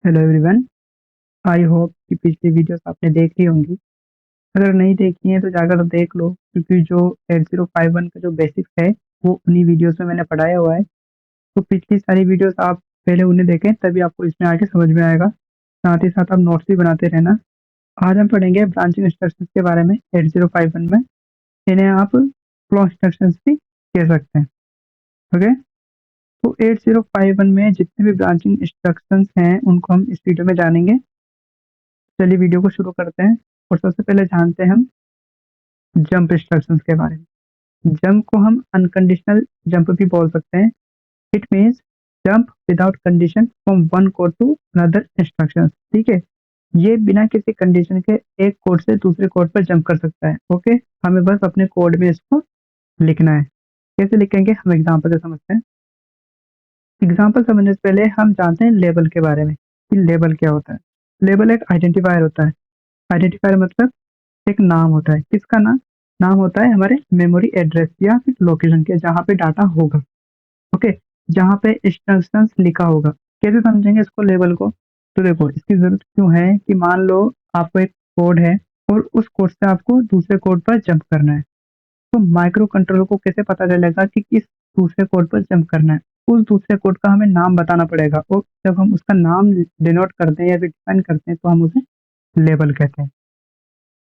Hello everyone. I hope कि पिछली videos आपने देख ली होंगी। अगर नहीं देखी है तो जाकर देख लो, क्योंकि जो 8051 का जो बेसिक्स है वो उन्हीं वीडियोस में मैंने पढ़ाया हुआ है। तो पिछली सारी वीडियोस आप पहले उन्हें देखें, तभी आपको इसमें आगे समझ में आएगा। साथ ही साथ आप नोट्स भी बनाते रहना। आज हम पढ़ेंगे ब्रांचिंग इंस्ट्रक्शंस के बारे में 8051 में। इन्हें आप फ्लो इंस्ट्रक्शंस भी कह सकते हैं। ओके, तो 8051 में जितने भी ब्रांचिंग इंस्ट्रक्शंस हैं उनको हम इस वीडियो में जानेंगे। चलिए वीडियो को शुरू करते हैं। और सबसे पहले जानते हैं हम जंप इंस्ट्रक्शंस के बारे में। जंप को हम अनकंडीशनल जंप भी बोल सकते हैं। It means jump without condition from one code to another instructions. ठीक है, ये बिना किसी कंडीशन के एक कोड से दूसरे कोड पर जंप कर सकता है। ओके, हमें बस अपने कोड में इसको लिखना है। कैसे लिखेंगे हम एग्जाम्पल से समझते हैं। एग्जाम्पल समझने से पहले हम जानते हैं लेबल के बारे में कि लेबल क्या होता है। लेबल एक आइडेंटिफायर होता है। आइडेंटिफायर मतलब एक नाम होता है। किसका नाम? नाम होता है हमारे मेमोरी एड्रेस या फिर लोकेशन के, जहाँ पे डाटा होगा। ओके, जहाँ पे इंस्ट्रक्शंस लिखा होगा। कैसे समझेंगे इसको लेबल को? तो देखो, इसकी जरूरत क्यों है कि मान लो आपको एक कोड है और उस कोड से आपको दूसरे कोड पर जंप करना है। तो माइक्रो कंट्रोलर को कैसे पता चलेगा कि किस दूसरे कोड पर जंप करना है? उस दूसरे कोड का हमें नाम बताना पड़ेगा, और जब हम उसका नाम डिनोट करते हैं या फिर डिफाइन करते हैं तो हम उसे लेबल कहते हैं।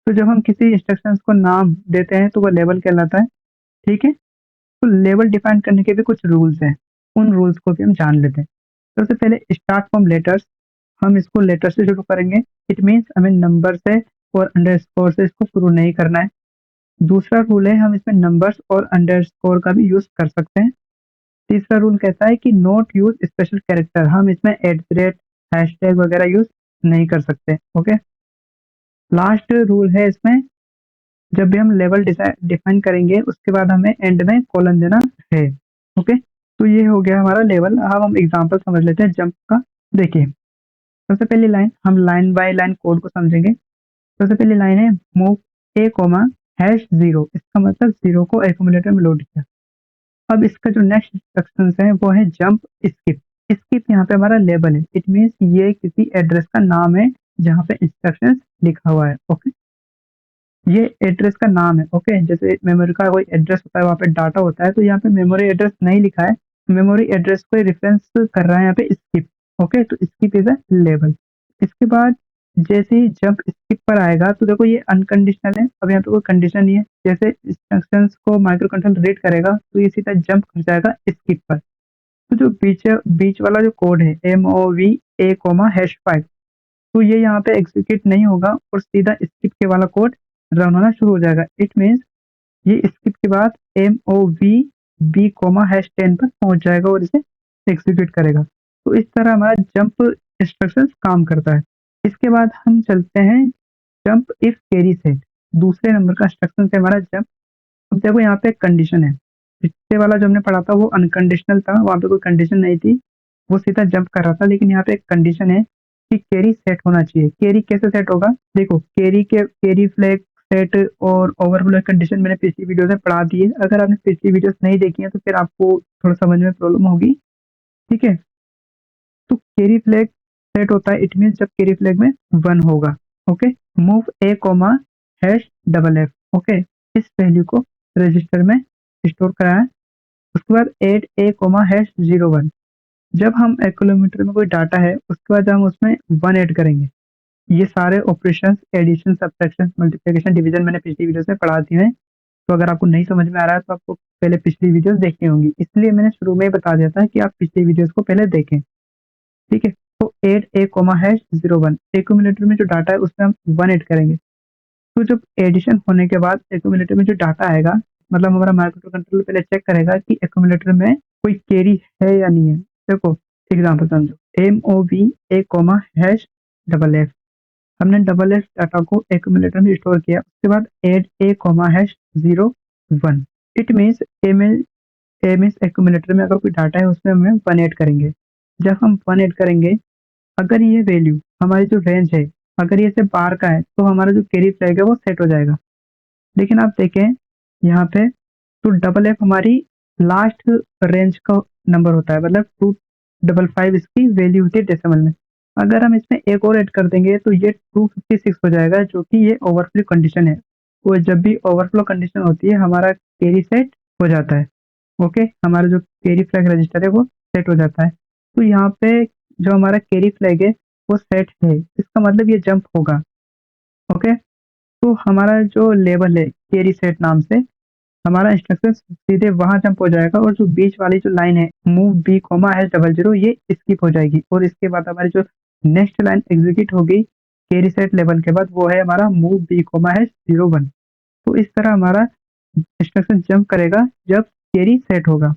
तो जब हम किसी इंस्ट्रक्शंस को नाम देते हैं तो वो लेबल कहलाता है। ठीक है, तो लेबल डिफाइन करने के भी कुछ रूल्स हैं। उन रूल्स को भी हम जान लेते हैं। सबसे पहले स्टार्ट फ्रॉम लेटर्स। हम इसको लेटर से शुरू करेंगे। इट मीन्स हमें नंबर से और अंडरस्कोर से इसको शुरू नहीं करना है। दूसरा रूल है, हम इसमें नंबर्स और अंडरस्कोर का भी यूज कर सकते हैं। तीसरा रूल कहता है कि नोट यूज स्पेशल कैरेक्टर। हम इसमें एट द रेट, हैशटैग वगैरह यूज नहीं कर सकते। ओके, लास्ट रूल है इसमें, जब भी हम लेवल डिफाइन करेंगे उसके बाद हमें एंड में कॉलन देना है। ओके, तो ये हो गया हमारा लेवल। अब हम एग्जांपल समझ लेते हैं जंप का। देखिए, सबसे पहली लाइन, हम लाइन बाय लाइन कोड को समझेंगे। सबसे पहली लाइन है move A comma hash zero. इसका मतलब जीरो को एक्यूमुलेटर में लोड किया। अब इसका जो नेक्स्ट इंस्ट्रक्शन है वो है जंप स्किप। स्किप यहाँ पे हमारा लेबल है। इट मीन्स ये किसी एड्रेस का नाम है जहाँ पे इंस्ट्रक्शन लिखा हुआ है। ओके, ये एड्रेस का नाम है। ओके, जैसे मेमोरी का कोई एड्रेस होता है, वहाँ पे डाटा होता है, तो यहाँ पे मेमोरी एड्रेस नहीं लिखा है। मेमोरी एड्रेस को रेफरेंस कर रहा है यहाँ पे स्किप। ओके, तो स्किप इज अ लेबल। इसके बाद जैसे ही जंप स्किप पर आएगा तो देखो ये अनकंडीशनल है। अब यहाँ पे कोई कंडीशन नहीं है। जैसे इंस्ट्रक्शंस को माइक्रो कंट्रोलर रीड करेगा तो ये सीधा जंप कर जाएगा स्किप पर। तो जो बीच बीच वाला जो कोड है MOV A, तो ये यहाँ पे एग्जीक्यूट नहीं होगा और सीधा स्किप के वाला कोड रन होना शुरू हो जाएगा। इट मीन्स ये स्किप के बाद MOV B, #10 पर पहुंच जाएगा और इसे एग्जीक्यूट करेगा। तो इस तरह हमारा जंप इंस्ट्रक्शन काम करता है। इसके बाद हम चलते हैं जंप इफ कैरी सेट। दूसरे नंबर का इंस्ट्रक्शन है हमारा जंप। अब देखो यहाँ पे एक कंडीशन है। पिछले वाला जो हमने पढ़ा था वो अनकंडीशनल था, वहां पे कोई कंडीशन नहीं थी, वो सीधा जंप कर रहा था। लेकिन यहाँ पे एक कंडीशन है कि कैरी सेट होना चाहिए। कैरी कैसे सेट होगा? देखो, कैरी फ्लैग सेट और ओवरफ्लो कंडीशन मैंने पिछली वीडियो में पढ़ा दी है। अगर आपने पिछली वीडियोस नहीं देखी है तो फिर आपको थोड़ा समझ में प्रॉब्लम होगी। ठीक है, तो कैरी फ्लैग सेट होता है। इट मीन्स जब कैरी फ्लैग में 1 होगा। Okay, move A coma #F। Okay, इस वैल्यू को रजिस्टर में स्टोर कराएं। उसके बाद एड ए कोमा #01। जब हम एक्यूमुलेटर में कोई डाटा है उसके बाद हम उसमें 1 ऐड करेंगे। ये सारे operations, addition, subtraction, multiplication, division मैंने पिछली वीडियो में पढ़ा दिए हैं। तो अगर आपको नहीं समझ में आ रहा है तो आपको पहले पिछली वीडियोस देखनी होंगी। इसलिए मैंने शुरू में ही बता दिया था कि आप पिछली वीडियोस को पहले देखें। ठीक है, तो एड ए कोमा #01, एक्यूमुलेटर में जो डाटा है उसमें हम 1 ऐड करेंगे। तो जब एडिशन होने के बाद एक्यूमुलेटर में जो डाटा आएगा, मतलब हमारा माइक्रो कंट्रोलर पहले चेक करेगा कि एक्यूमुलेटर में कोई कैरी है या नहीं है। देखो एग्जांपल समझो, MOV A, #F। हमने #F डाटा को एक्यूमुलेटर में स्टोर किया। उसके बाद add A comma #01। It means A means accumulator में अगर कोई डाटा है उसमें हम 1 ऐड करेंगे। जब हम 1 ऐड करेंगे, अगर ये वैल्यू हमारी जो रेंज है, अगर ये से बाहर का है तो हमारा जो कैरी फ्लैग है वो सेट हो जाएगा। लेकिन आप देखें यहाँ पे, तो #F हमारी लास्ट रेंज का नंबर होता है, मतलब 255 इसकी वैल्यू होती है डेसिमल में। अगर हम इसमें एक और ऐड कर देंगे तो ये 256 हो जाएगा, जो कि ये ओवरफ्लो कंडीशन है। तो जब भी ओवरफ्लो कंडीशन होती है हमारा कैरी सेट हो जाता है। ओके, हमारा जो कैरी फ्लैग रजिस्टर है वो सेट हो जाता है। तो यहाँ पे जो हमारा कैरी फ्लैग है वो सेट है, इसका मतलब ये जंप होगा। ओके, तो हमारा जो लेबल है कैरी सेट नाम से, हमारा इंस्ट्रक्शन सीधे वहां जंप हो जाएगा और जो बीच वाली जो लाइन है move B comma hash double zero ये स्किप हो जाएगी और इसके बाद हमारी जो नेक्स्ट लाइन एग्जीक्यूट होगी कैरी सेट लेवल के बाद वो है हमारा मूव बी कोमा हैश 01। तो इस तरह हमारा इंस्ट्रक्शन जंप करेगा जब कैरी सेट होगा।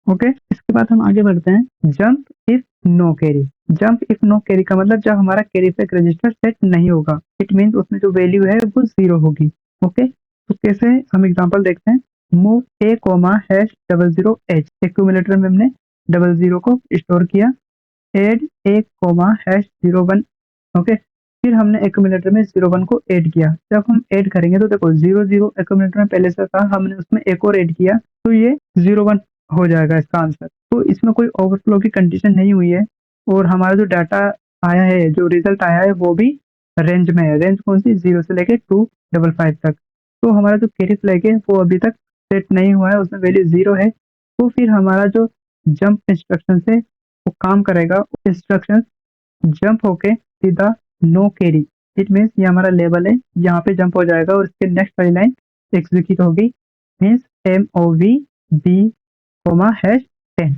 ओके, इसके बाद हम आगे बढ़ते हैं jump if no carry. Jump if no carry का मतलब जब हमारा कैरी फ्लैग रजिस्टर सेट नहीं होगा, इट मीन उसमें जो वैल्यू है वो 0 होगी। ओके, तो कैसे हम एग्जांपल देखते हैं। Move A comma hash double zero H, accumulator में हमने डबल जीरो को स्टोर किया। Add A comma hash 01। Okay, फिर हमने एक्यूमुलेटर में 01 को ऐड किया। जब हम ऐड करेंगे तो देखो 00 एक्यूमुलेटर में पहले से था, हमने उसमें एक और ऐड किया तो ये 01 हो जाएगा इसका आंसर। तो इसमें कोई ओवरफ्लो की कंडीशन नहीं हुई है और हमारा जो डाटा आया है, जो रिजल्ट आया है वो भी रेंज में है। रेंज कौन सी, 0 से लेके 255 तक। तो हमारा जो कैरी फ्लैग है वो अभी तक सेट नहीं हुआ है, उसमें वैल्यू 0 है। तो फिर हमारा जो जंप इंस्ट्रक्शन है वो काम करेगा। इंस्ट्रक्शन जंप होके सीधा नो कैरी, इट मीन्स ये हमारा लेवल है, यहाँ पे जंप हो जाएगा और इसके नेक्स्ट वाली लाइन एग्जीक्यूट होगी, means MOV B comma hash 10।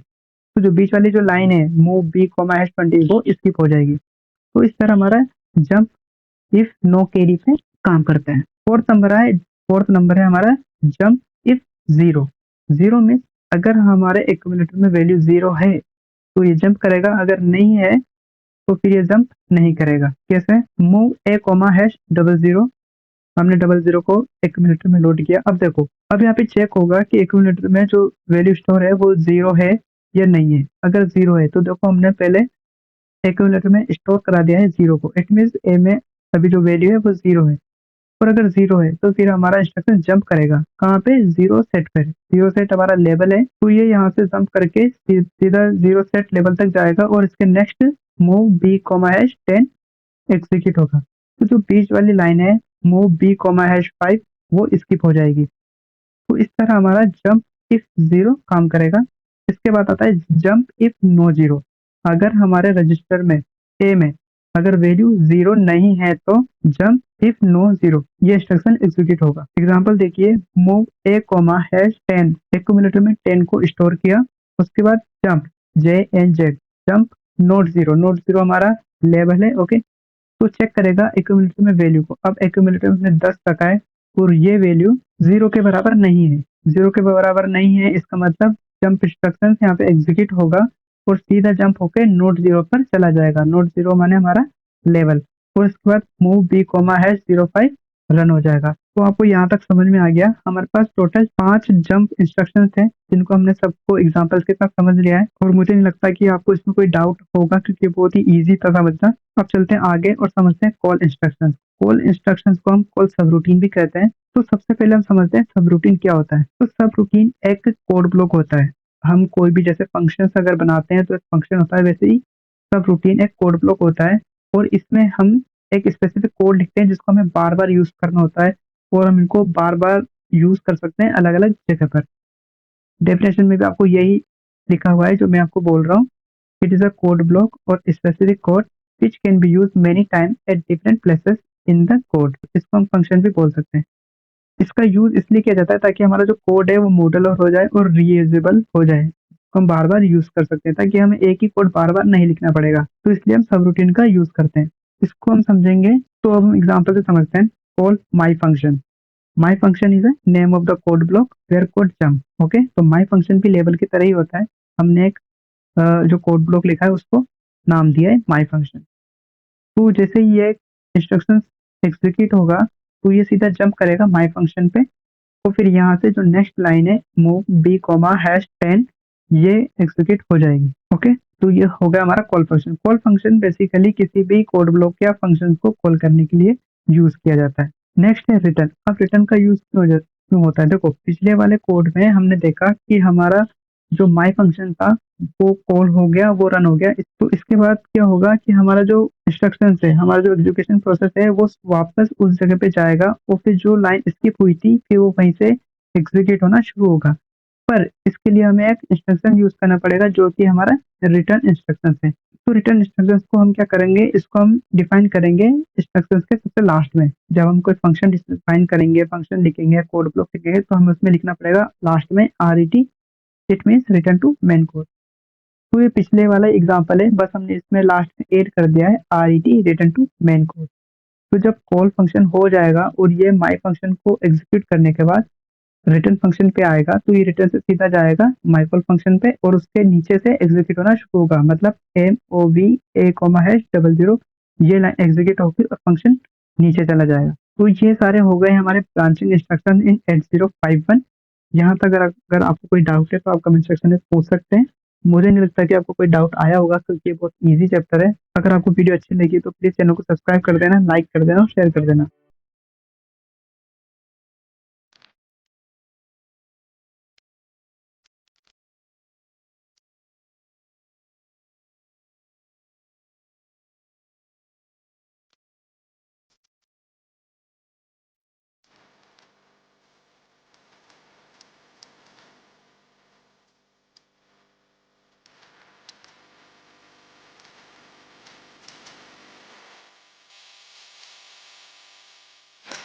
तो जो बीच वाली जो लाइन है मूव बी कोमा हैश 20 वो स्किप हो जाएगी। तो इस तरह हमारा जंप इफ नो कैरी पे काम करता है। फोर्थ नंबर है हमारा jump if zero. Zero means अगर हमारे एक्यूमुलेटर में वैल्यू 0 है तो ये जंप करेगा, अगर नहीं है तो फिर ये जंप नहीं करेगा। कैसे, move A comma hash double zero, हमने डबल जीरो को एक्यूमुलेटर में लोड किया। अब देखो, अब यहाँ पे चेक होगा कि एक्यूमुलेटर में जो वैल्यू स्टोर है वो 0 है या नहीं है। अगर 0 है तो देखो हमने पहले एक्यूमुलेटर में स्टोर करा दिया है 0 को, इट मीन्स ए में अभी जो वैल्यू है वो 0 है। और अगर 0 है तो फिर हमारा इंस्ट्रक्शन जंप करेगा कहाँ पे, 0 सेट पे। 0 सेट हमारा लेवल है तो ये यहाँ से जंप करके सीधा 0 सेट लेवल तक जाएगा और इसके next move B comma hash 10 execute होगा। तो जो बीच वाली लाइन है मूव बी कोमा हैश 5 वो स्किप हो जाएगी। तो इस तरह हमारा जंप इफ 0 काम करेगा। इसके बाद आता है जंप इफ नो 0। अगर हमारे रजिस्टर में ए में अगर वैल्यू 0 नहीं है तो जंप इफ नो 0 ये इंस्ट्रक्शन एग्जीक्यूट होगा। एग्जांपल देखिए, move A comma hash 10, accumulator में 10 को स्टोर किया। उसके बाद jump JNZ, jump note 0। Note 0 हमारा लेवल है। ओके, तो चेक करेगा एक्यूमुलेटर में वैल्यू को। अब एक्यूमुलेटर में 10 रखा है और ये वैल्यू 0 के बराबर नहीं है। 0 के बराबर नहीं है इसका मतलब जंप इंस्ट्रक्शन यहाँ पे एग्जीक्यूट होगा और सीधा जंप होके नोट 0 पर चला जाएगा। नोट 0 माने हमारा लेवल, और इसके बाद move B comma hash 05 run हो जाएगा। तो आपको यहाँ तक समझ में आ गया। हमारे पास टोटल 5 जंप इंस्ट्रक्शन थे जिनको हमने सबको एग्जाम्पल्स के साथ समझ लिया है और मुझे नहीं लगता कि आपको इसमें कोई डाउट होगा क्योंकि बहुत ही ईजी था समझना। अब चलते हैं आगे और समझते हैं कॉल इंस्ट्रक्शंस। कॉल इंस्ट्रक्शंस को हम कॉल सब रूटीन भी कहते हैं। तो सबसे पहले हम समझते हैं सब रूटीन क्या होता है। तो सब रूटीन एक कोड ब्लॉक होता है। हम कोई भी जैसे फंक्शंस अगर बनाते हैं तो एक फंक्शन होता है, वैसे ही सब रूटीन एक कोड ब्लॉक होता है और इसमें हम एक स्पेसिफिक कोड लिखते हैं जिसको हमें बार बार यूज करना होता है और हम इनको बार बार यूज कर सकते हैं अलग अलग जगह पर। डेफिनेशन में भी आपको यही लिखा हुआ है जो मैं आपको बोल रहा हूँ। It is a code block और specific code which can be use many time at different places in the code. इसको हम फंक्शन भी बोल सकते हैं। इसका यूज इसलिए किया जाता है ताकि हमारा जो कोड है वो मॉडुलर हो जाए और रीयूजेबल हो जाए। हम बार बार यूज कर सकते हैं ताकि हमें एक ही कोड बार बार नहीं लिखना पड़ेगा। तो इसलिए हम सब रूटीन का यूज करते हैं। इसको हम समझेंगे तो अब हम एग्जाम्पल से समझते हैं। Call my function. My function is a name of the code block where code jump. Okay, तो माई फंक्शन भी लेबल की तरह ही होता है। हमने एक जो कोड ब्लॉक लिखा है उसको नाम दिया है माई फंक्शन। तो जैसे ही ये इंस्ट्रक्शन एग्जीक्यूट होगा तो ये सीधा जंप करेगा माई फंक्शन पे। तो फिर यहाँ से जो नेक्स्ट लाइन है मूव बी कोमा हैश 10 ये एग्जीक्यूट हो जाएगी। ओके, तो ये हो गया हमारा call function. Call function basically किसी भी कोड ब्लॉक या फंक्शन को कॉल करने के लिए यूज किया जाता है। नेक्स्ट है रिटर्न। अब रिटर्न का यूज क्यों होता है, देखो पिछले वाले कोड में हमने देखा कि हमारा जो माई फंक्शन था वो कॉल हो गया, वो रन हो गया। तो इसके बाद क्या होगा कि हमारा जो इंस्ट्रक्शंस है, हमारा जो एग्जीक्यूशन प्रोसेस है वो वापस उस जगह पे जाएगा और फिर जो लाइन स्किप हुई थी फिर वो वहीं से एग्जीक्यूट होना शुरू होगा। पर इसके लिए हमें एक इंस्ट्रक्शन यूज़ करना पड़ेगा जो कि हमारा रिटर्न इंस्ट्रक्शंस है। तो रिटर्न इंस्ट्रक्शंस को हम क्या करेंगे, इसको हम डिफाइन करेंगे इंस्ट्रक्शंस के सबसे लास्ट में। जब हम कोई फंक्शन डिफाइन करेंगे, फंक्शन लिखेंगे, कोड ब्लॉक लिखेंगे तो हमें उसमें लिखना पड़ेगा लास्ट में RET, it means return to main code. तो ये पिछले वाला एग्जांपल है, बस हमने इसमें लास्ट में ऐड कर दिया है RET return to main code. तो जब कॉल फंक्शन हो जाएगा और ये माई फंक्शन को एग्जीक्यूट करने के बाद रिटर्न फंक्शन पे आएगा तो ये रिटर्न से सीधा जाएगा माई कॉल फंक्शन पे और उसके नीचे से एग्जीक्यूट होना शुरू होगा, मतलब MOV A,00 ये लाइन एग्जीक्यूट होगी और फंक्शन नीचे चला जाएगा। तो ये सारे हो गए हमारे ब्रांचिंग इंस्ट्रक्शन इन 8051। यहाँ तक अगर आपको कोई डाउट है तो आप कमेंट सेक्शन में पूछ सकते हैं। मुझे नहीं लगता कि आपको कोई डाउट आया होगा क्योंकि ये बहुत ईजी चैप्टर है। अगर आपको वीडियो अच्छी लगी तो प्लीज चैनल को सब्सक्राइब कर देना, लाइक कर देना और शेयर कर देना।